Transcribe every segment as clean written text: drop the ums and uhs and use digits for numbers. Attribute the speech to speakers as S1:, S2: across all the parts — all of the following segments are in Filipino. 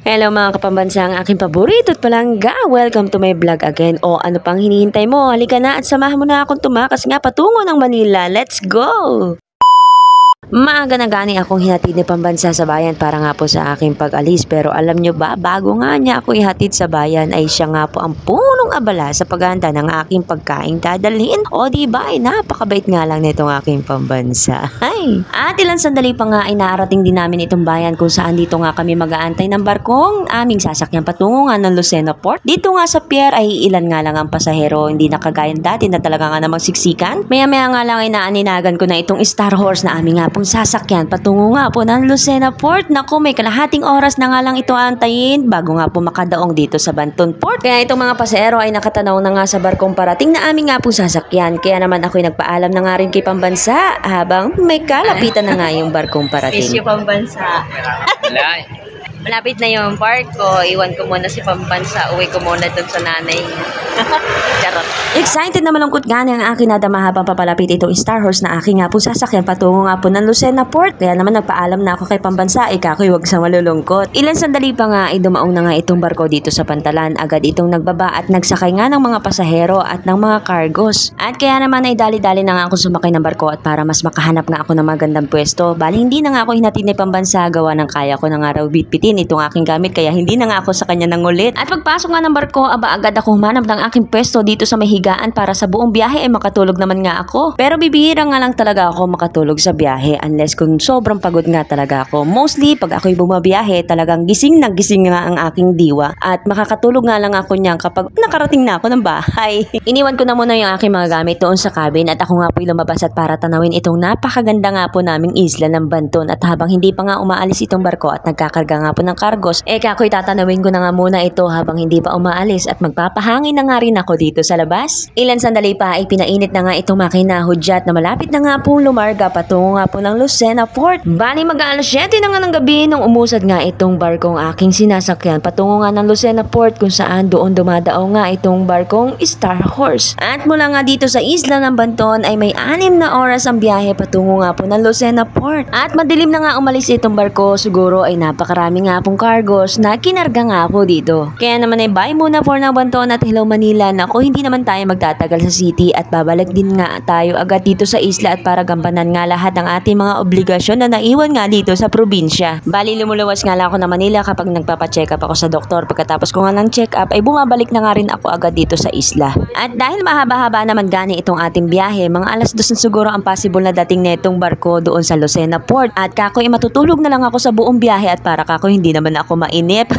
S1: Hello mga kapambansa, ang aking paborito at palangga. Welcome to my vlog again. O ano pang hinihintay mo? Halika na at samahan mo na akong tumakas nga patungo ng Manila. Let's go! Maaga na gani akong hinatid ni pambansa sa bayan para nga po sa aking pag-alis. Pero alam nyo ba, bago nga niya ako ihatid sa bayan ay siya nga po ang punong abala sa paghahanda ng aking pagkain dadalhin. O diba ay napakabait nga lang nitong aking pambansa. Ay! At ilang sandali pa nga ay naarating din namin itong bayan kung saan dito nga kami mag-aantay ng barkong aming sasakyan patungo nga ng Lucena Port. Dito nga sa pier ay ilan nga lang ang pasahero, hindi na kagaya dati na talaga nga namang siksikan. Maya-maya nga lang ay naaninagan ko na itong Star Horse na aming nga pong sasakyan patungo nga po ng Lucena Port. Naku, may kalahating oras na nga lang ito antayin bago nga po makadaong dito sa Banton Port. Kaya itong mga pasahero ay nakatanaw na nga sa barkong parating na aming nga po sasakyan. Kaya naman ako'y nagpaalam na nga rin kay pambansa habang may kalapitan na nga yung barkong parating.
S2: Miss you, pambansa. Malapit na yung barko. Iwan ko muna si pambansa. Uwi ko muna dun sa nanay. Charot.
S1: Excited na malungkot gani ang akin nadama habang papalapit itong Star Horse na aking nga po sasakyan patungo nga po ng Lucena Port. Kaya naman nagpaalam na ako kay pambansa, ikakoy wag sa malulungkot. Ilan sandali pa nga ay dumaong na nga itong barko dito sa Pantalan. Agad itong nagbaba at nagsakay nga ng mga pasahero at ng mga cargos. At kaya naman ay dali-dali na nga ako sumakay ng barko at para mas makahanap nga ako ng magandang pwesto. Bali hindi na nga ako hinatid ni pambansa, gawa ng kaya ko na nga raw bitbitin itong aking gamit kaya hindi na nga ako sa kanya nangulit. At pagpasok nga ng barko, aba agad ako humanap ng aking pwesto dito sa mahigaan para sa buong biyahe ay makatulog naman nga ako. Pero bibihira nga lang talaga ako makatulog sa biyahe unless kung sobrang pagod nga talaga ako. Mostly pag ako'y bumabiyahe talagang gising na gising nga ang aking diwa at makakatulog nga lang ako niyan kapag nakarating na ako ng bahay. Iniwan ko na muna yung aking mga gamit doon sa cabin at ako nga po'y lumabas at para tanawin itong napakaganda nga po naming isla ng Banton. At habang hindi pa nga umaalis itong barko at nagkakarga nga po ng cargos, ako'y tatanawin ko na nga muna ito habang hindi pa umaalis at magpapahangin na nga rin ako dito sa labas. Ilan sandali pa ay pinainit na nga itong makina hudyat na malapit na nga pong lumarga patungo nga po ng Lucena Port. Bali mag-aalas 7 na nga ng gabi nung umusad nga itong barkong aking sinasakyan patungo nga ng Lucena Port kung saan doon dumadao nga itong barkong Star Horse. At mula nga dito sa isla ng Banton ay may 6 na oras ang biyahe patungo nga po ng Lucena Port. At madilim na nga umalis itong barko, siguro ay napakarami nga pong cargos na kinarga nga po dito. Kaya naman ay bye muna for ng Banton at hello Manila. Naku, hindi naman tayo magtatagal sa city at babalik din nga tayo agad dito sa isla at para gampanan nga lahat ng ating mga obligasyon na naiwan nga dito sa probinsya. Bali lumuluwas nga lang ako na Manila kapag nagpapacheck up ako sa doktor. Pagkatapos ko nga ng check up ay bumabalik na nga rin ako agad dito sa isla. At dahil mahaba-haba naman gani itong ating biyahe, mga alas 2 na siguro ang possible na dating netong barko doon sa Lucena Port. At kakoy matutulog na lang ako sa buong biyahe at para kakoy hindi naman ako mainip.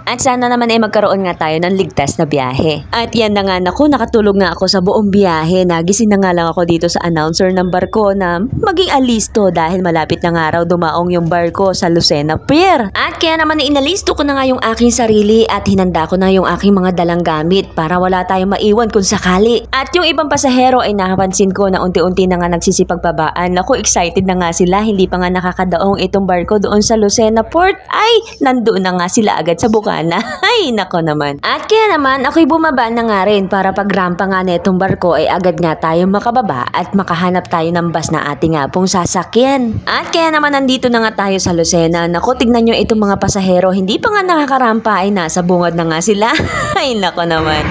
S1: At sana naman ay magkaroon nga tayo ng ligtas na biyahe. At yan na nga, naku, nakatulog nga ako sa buong biyahe. Nagising na nga lang ako dito sa announcer ng barko na maging alisto dahil malapit na nga raw dumaong yung barko sa Lucena Pier. At kaya naman inalisto ko na nga yung aking sarili at hinanda ko na yung aking mga dalang gamit para wala tayong maiwan kung sakali. At yung ibang pasahero ay napansin ko na unti-unti na nga nagsisipagbabaan. Naku, excited na nga sila. Hindi pa nga nakakadaong itong barko doon sa Lucena Port. Ay, nandoon na nga sila agad sa bukana. Ay, nako naman. At kaya naman ako'y bumaba na nga rin para pagrampa nga netong barko ay agad nga tayo makababa at makahanap tayo ng bus na ating nga pong sasakyan. At kaya naman nandito na nga tayo sa Lucena. Naku, tignan nyo itong mga pasahero. Hindi pa nga nakakarampa ay nasa bungad na nga sila. Ay, nako naman.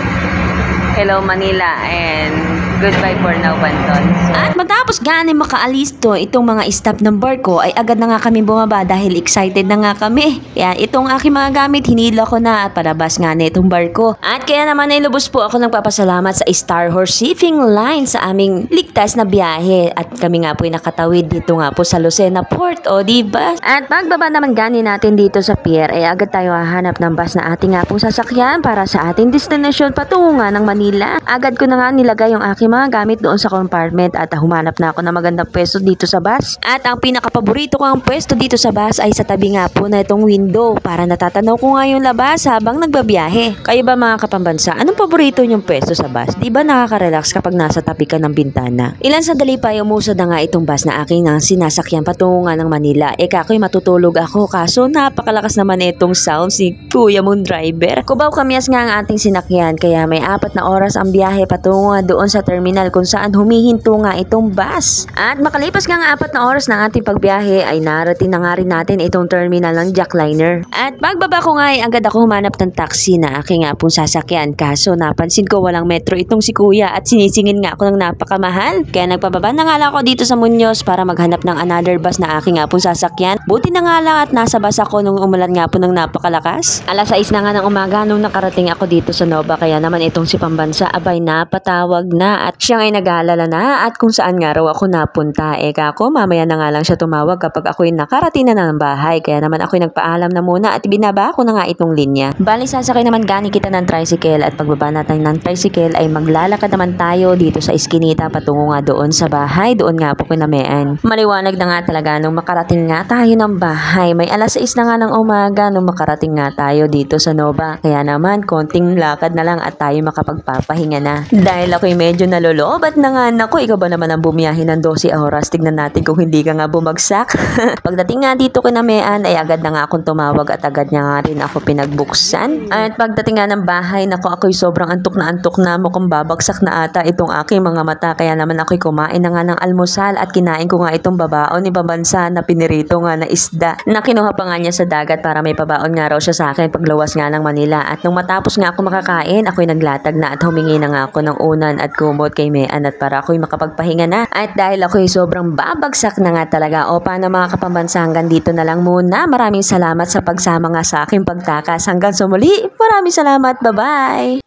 S1: Hello Manila and goodbye for now Banton. At matapos gani makaalisto itong mga staff ng barko ay agad na nga kami bumaba dahil excited na nga kami. Kaya itong aking mga gamit hinila ko na at palabas nga na itong barko. At kaya naman ay lubos po ako nagpapasalamat sa Star Horse Shipping Line sa aming ligtas na biyahe. At kami nga po ay nakatawid dito nga po sa Lucena Port, o diba? At pagbaba naman gani natin dito sa pier ay agad tayo hahanap ng bus na ating nga pong sasakyan para sa ating destination patungo nga ng Manila. Agad ko na nga nilagay yung aking mga gamit doon sa compartment at humanap na ako ng magandang pwesto dito sa bus. At ang pinakapaborito ko ang pwesto dito sa bus ay sa tabi nga po na itong window para natatanaw ko nga yung labas habang nagbabiyahe. Kayo ba mga kapambansa, anong paborito nyong pwesto sa bus? Di ba nakaka-relax kapag nasa tabi ka ng bintana? Ilan sandali pa ay umusad na nga itong bus na aking nga sinasakyan patungo nga ng Manila. Kakoy matutulog ako kaso napakalakas naman itong sound si kuya mong driver. Kubaw kamias nga ang ating sinakyan kaya may 4 na oras ang biyahe patungo nga doon sa terminal terminal kung saan humihinto nga itong bus. At makalipas nga 4 na oras ng ating pagbiyahe ay narating na nga rin natin itong terminal ng Jackliner. At pagbaba ko nga ay agad ako humanap ng taxi na aking nga pong sasakyan, kaso napansin ko walang metro itong si kuya at sinisingin nga ako ng napakamahal. Kaya nagpababa na nga lang ako dito sa Muñoz para maghanap ng another bus na aking nga pong sasakyan. Buti na nga lang at nasa bus ako nung umulan nga po ng napakalakas. Alas 6 na nga ng umaga nung nakarating ako dito sa Nova, kaya naman itong si Pambansa abay napatawag na at siya ay nag-aalala na at kung saan nga raw ako napunta. Eka ako, mamaya na nga lang siya tumawag kapag ako'y nakarating na ng bahay. Kaya naman ako'y nagpaalam na muna at binaba ko na nga itong linya. Bali sasakay naman gani kita ng tricycle at pagbaba natin ng tricycle ay maglalakad naman tayo dito sa iskinita patungo nga doon sa bahay. Doon nga po kinamean. Maliwanag na nga talaga nung makarating nga tayo ng bahay. May alas 6 na nga ng umaga nung makarating nga tayo dito sa Nova. Kaya naman konting lakad na lang at tayo makapagpapahinga na. Dahil ako'y medyo nalolobat na nga. Naku, ikaw ba naman ang bumiyahe ng 12 oras? Tignan natin kung hindi ka nga bumagsak. Pagdating nga dito kinamean ay agad na nga akong tumawag at agad niya nga rin ako pinagbuksan. At pagdating nga ng bahay, naku, ako'y sobrang antok na mukhang babagsak na ata itong aking mga mata. Kaya naman ako'y kumain na nga ng almusal at kinain ko nga itong babaon ni Pambansa na pinirito nga na isda na kinuha pa nga niya sa dagat para may pabaon nga raw siya sa akin paglawas nga ng Manila. At nung matapos nga ako makakain, ako'y naglatag na at humingi na nga ako ng unan at kumot kay Mean at para ako'y makapagpahinga na. At dahil ako'y sobrang babagsak na nga talaga, o paano mga Kapambansa, hanggang dito na lang muna. Maraming salamat sa pagsama nga sa aking pagtakas. Hanggang sa muli, maraming salamat. Bye-bye!